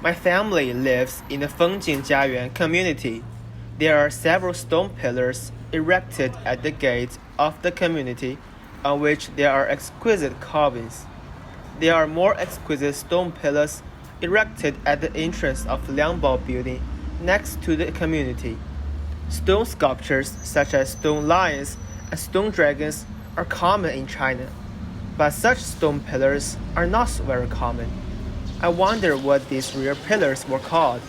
My family lives in the Fengjing Jiayuan community. There are several stone pillars erected at the gate of the community on which there are exquisite carvings. There are more exquisite stone pillars erected at the entrance of Liangbao building next to the community. Stone sculptures such as stone lions and stone dragons are common in China, but such stone pillars are not very common. I wonder what these rare pillars were called,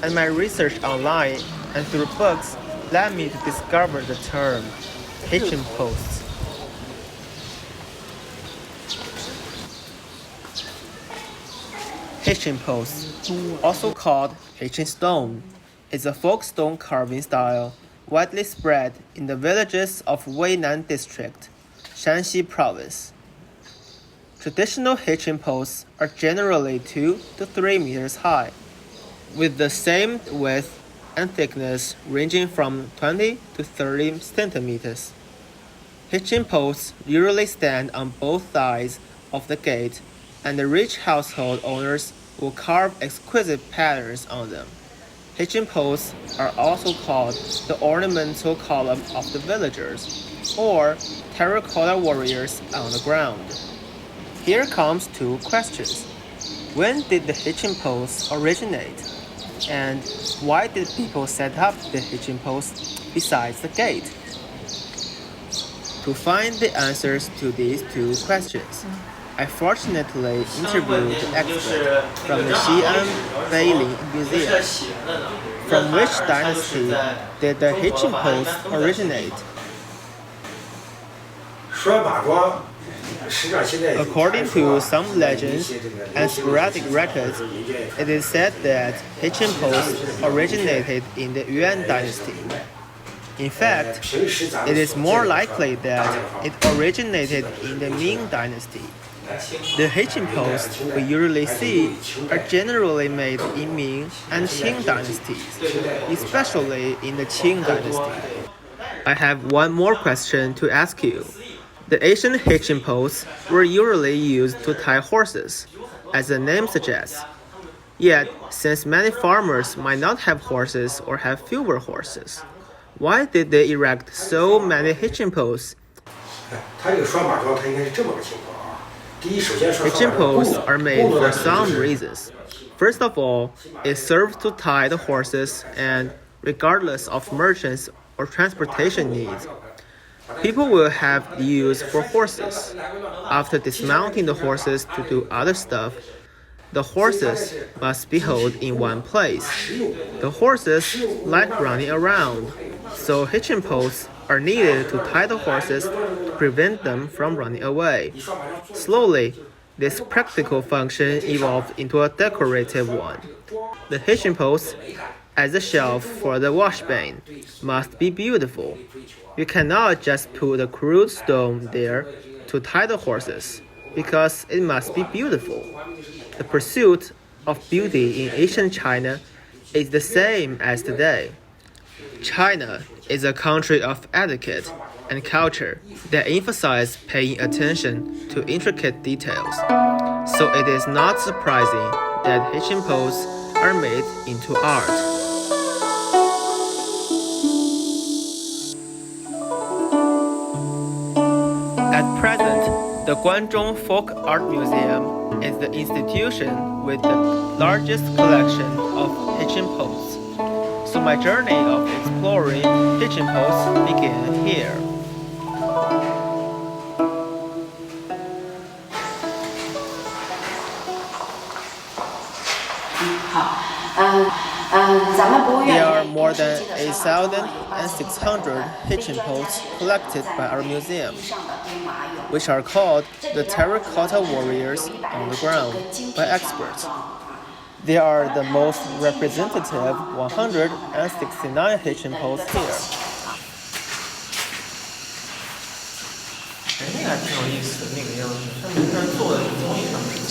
and my research online and through books led me to discover the term Hitching posts. Hitching posts, also called Hitching stone, is a folk stone carving style widely spread in the villages of Weinan District, Shaanxi Province. Traditional hitching posts are generally 2 to 3 meters high, with the same width and thickness ranging from 20 to 30 centimeters. Hitching posts usually stand on both sides of the gate, and the rich household owners will carve exquisite patterns on them. Hitching posts are also called the ornamental column of the villagers, or terracotta warriors on the ground. Here comes 2 questions. When did the hitching post originate? And why did people set up the hitching post besides the gate? To find the answers to these 2 questions, I fortunately interviewed the expert from the Xi'an Beilin Museum. From which dynasty did the hitching post originate? According to some legends and sporadic records, it is said that hitching posts originated in the Yuan dynasty. In fact, it is more likely that it originated in the Ming dynasty. The hitching posts we usually see are generally made in Ming and Qing dynasties, especially in the Qing dynasty. I have one more question to ask you. The ancient hitching posts were usually used to tie horses, as the name suggests. Yet, since many farmers might not have horses or have fewer horses, why did they erect so many hitching posts? Hitching posts are made for some reasons. First of all, it serves to tie the horses, and regardless of merchants or transportation needs, people will have use for horses. After dismounting the horses to do other stuff, the horses must be held in one place. The horses like running around, so hitching posts are needed to tie the horses to prevent them from running away. Slowly, this practical function evolved into a decorative one. The hitching post, as a shelf for the washbane, must be beautiful. You cannot just put a crude stone there to tie the horses, because it must be beautiful. The pursuit of beauty in ancient China is the same as today. China is a country of etiquette and culture that emphasize paying attention to intricate details. So it is not surprising that hitching posts are made into art. At present, the Guanzhong Folk Art Museum is the institution with the largest collection of hitching posts. So my journey of exploring hitching posts began here. There are more than 8,600 hitching posts collected by our museum, which are called the Terracotta Warriors on the ground by experts. They are the most representative 169 hitching posts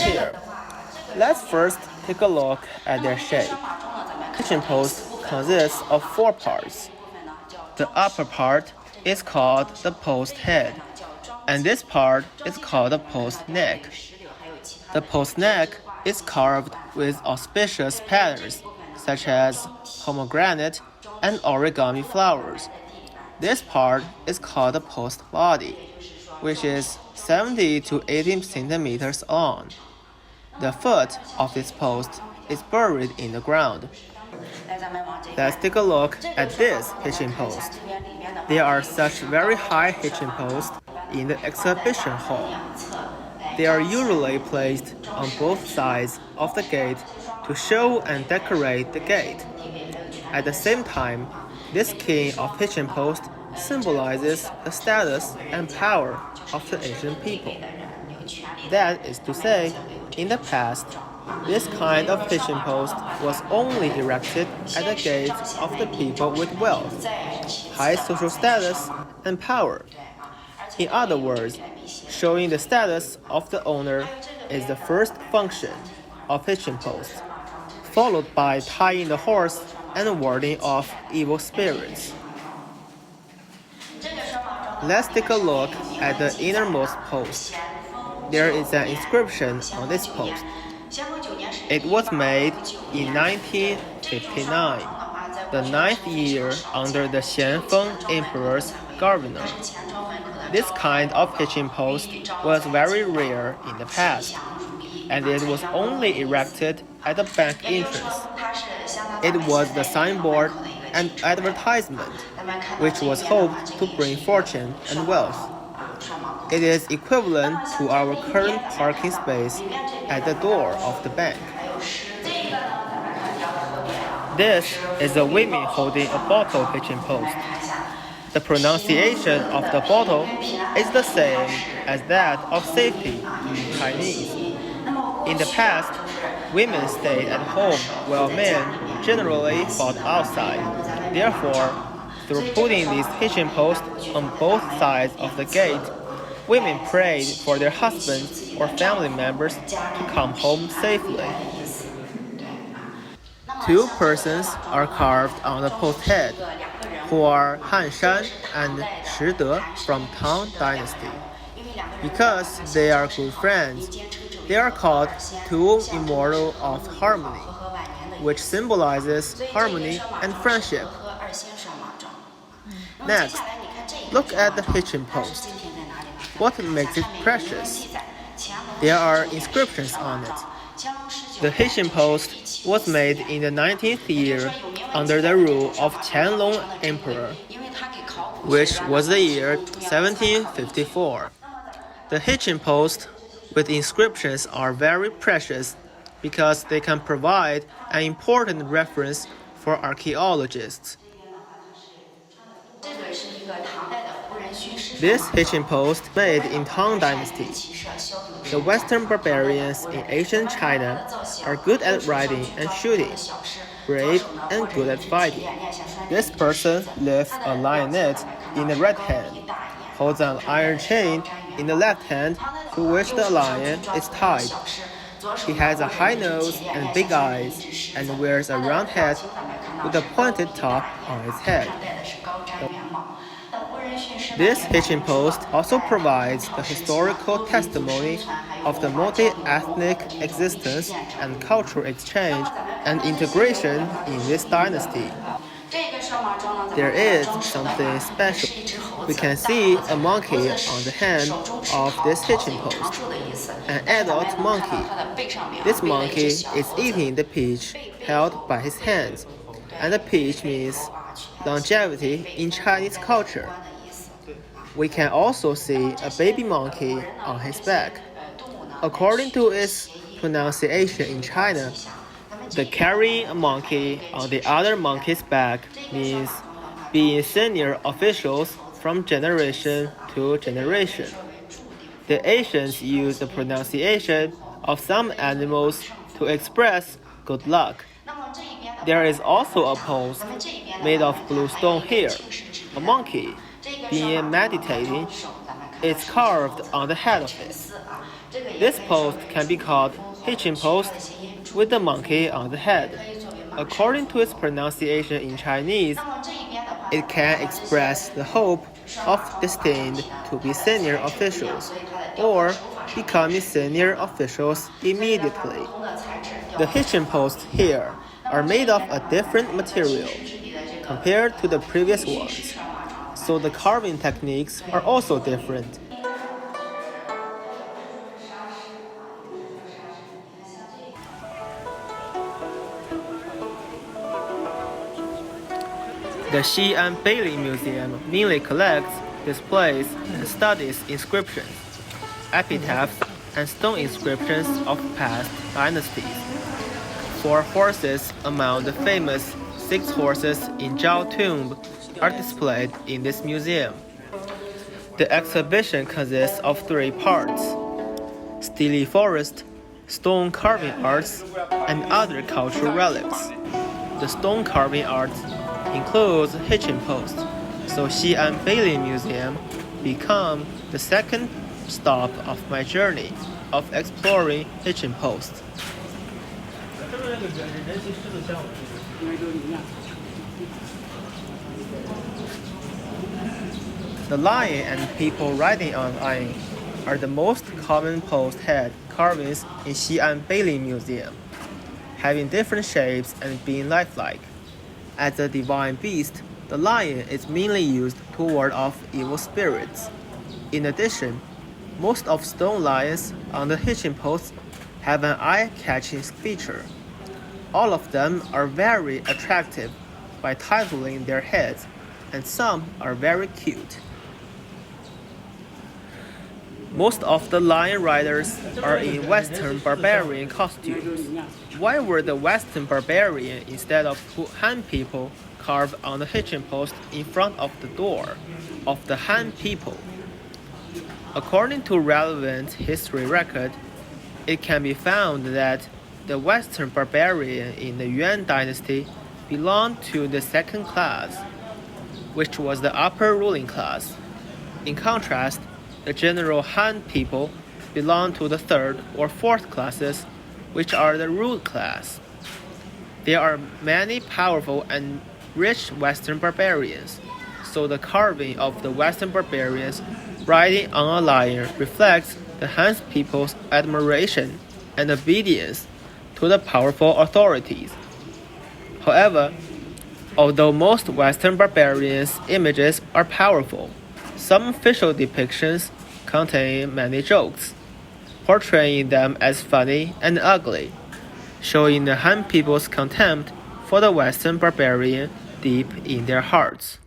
here. Let's first take a look at their shape. Hitching post consists of 4 parts. The upper part is called the post head, and this part is called the post neck. The post neck is carved with auspicious patterns such as pomegranate and origami flowers. This part is called the post body, which is 70 to 80 centimeters long. The foot of this post is buried in the ground. Let's take a look at this hitching post. There are such very high hitching posts in the exhibition hall. They are usually placed on both sides of the gate to show and decorate the gate. At the same time, this king of hitching post symbolizes the status and power of the Asian people. That is to say, in the past, this kind of hitching post was only erected at the gates of the people with wealth, high social status, and power. In other words, showing the status of the owner is the first function of hitching post, followed by tying the horse and warding off evil spirits. Let's take a look at the innermost post. There is an inscription on this post. It was made in 1959, the 9th year under the Xi'an Emperor's governor. This kind of hitching post was very rare in the past, and it was only erected at the bank entrance. It was the signboard and advertisement, which was hoped to bring fortune and wealth. It is equivalent to our current parking space at the door of the bank. This is a woman holding a bottle hitching post. The pronunciation of the bottle is the same as that of safety in Chinese. In the past, women stayed at home while men generally fought outside. Therefore, through putting these hitching posts on both sides of the gate, women prayed for their husbands or family members to come home safely. Two persons are carved on the post head, who are Han Shan and Shi De from Tang Dynasty. Because they are good friends, they are called two immortal of harmony, which symbolizes harmony and friendship. Next, look at the hitching post. What makes it precious? There are inscriptions on it. The hitching post was made in the 19th year under the rule of Qianlong Emperor, which was the year 1754. The hitching post with inscriptions are very precious because they can provide an important reference for archaeologists. This hitching post made in Tang Dynasty. The Western barbarians in ancient China are good at riding and shooting, brave and good at fighting. This person lifts a lioness in the right hand, holds an iron chain in the left hand to which the lion is tied. He has a high nose and big eyes and wears a round hat with a pointed top on his head. This hitching post also provides the historical testimony of the multi-ethnic existence and cultural exchange and integration in this dynasty. There is something special. We can see a monkey on the hand of this hitching post, an adult monkey. This monkey is eating the peach held by his hands, and the peach means longevity in Chinese culture. We can also see a baby monkey on his back. According to its pronunciation in China, the carrying a monkey on the other monkey's back means being senior officials from generation to generation. The Asians use the pronunciation of some animals to express good luck. There is also a post made of blue stone here, a monkey being meditating. It's carved on the head of it. This post can be called hitching post with the monkey on the head. According to its pronunciation in Chinese, it can express the hope of destined to be senior officials, or becoming senior officials immediately. The hitching posts here are made of a different material compared to the previous ones, so the carving techniques are also different. The Xi'an Beilin Museum mainly collects, displays, and studies inscriptions, epitaphs, and stone inscriptions of past dynasties. 4 horses among the famous 6 horses in Zhao tomb are displayed in this museum. The exhibition consists of 3 parts: steely forest, stone carving arts, and other cultural relics. The stone carving arts includes hitching posts, so Xi'an Beilin Museum become the second stop of my journey of exploring hitching posts. The lion and people riding on lion are the most common post head carvings in Xi'an Beilin Museum, having different shapes and being lifelike. As a divine beast, the lion is mainly used to ward off evil spirits. In addition, most of stone lions on the hitching posts have an eye-catching feature. All of them are very attractive by titling their heads, and some are very cute. Most of the lion riders are in Western barbarian costumes. Why were the Western barbarian instead of 2 Han people carved on the hitching post in front of the door of the Han people? According to relevant history record, it can be found that the Western barbarian in the Yuan dynasty belonged to the second class, which was the upper ruling class. In contrast, the general Han people belong to the 3rd or 4th classes, which are the ruled class. There are many powerful and rich Western barbarians, so the carving of the Western barbarians riding on a lion reflects the Han people's admiration and obedience to the powerful authorities. However, although most Western barbarians' images are powerful, some official depictions contain many jokes, portraying them as funny and ugly, showing the Han people's contempt for the Western barbarian deep in their hearts.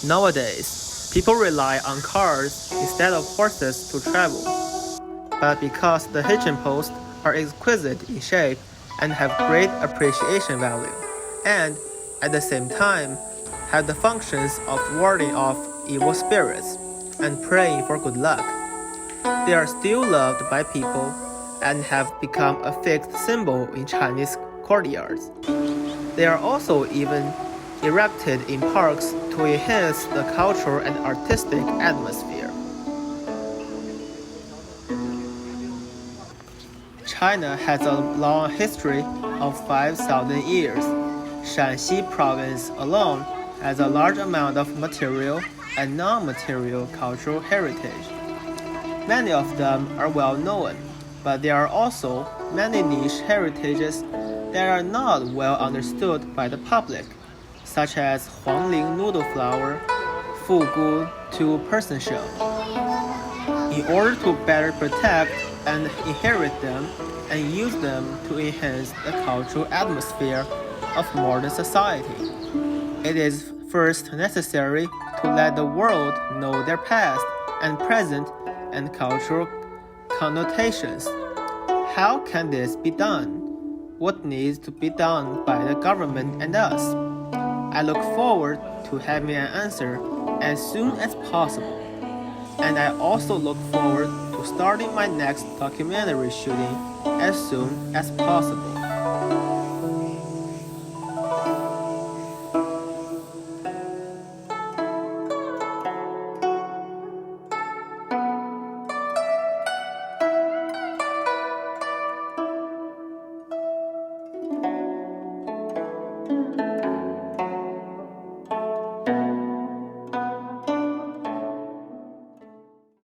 Nowadays, people rely on cars instead of horses to travel. But because the hitching posts are exquisite in shape and have great appreciation value, and at the same time have the functions of warding off evil spirits and praying for good luck, they are still loved by people and have become a fixed symbol in Chinese courtyards. They are also even erected in parks to enhance the cultural and artistic atmosphere. China has a long history of 5,000 years. Shaanxi Province alone has a large amount of material and non-material cultural heritage. Many of them are well known, but there are also many niche heritages that are not well understood by the public, such as Huangling noodle flower, Fugu two-person shell. In order to better protect and inherit them and use them to enhance the cultural atmosphere of modern society, it is first necessary to let the world know their past and present and cultural connotations. How can this be done? What needs to be done by the government and us? I look forward to having an answer as soon as possible. And I also look forward to starting my next documentary shooting as soon as possible.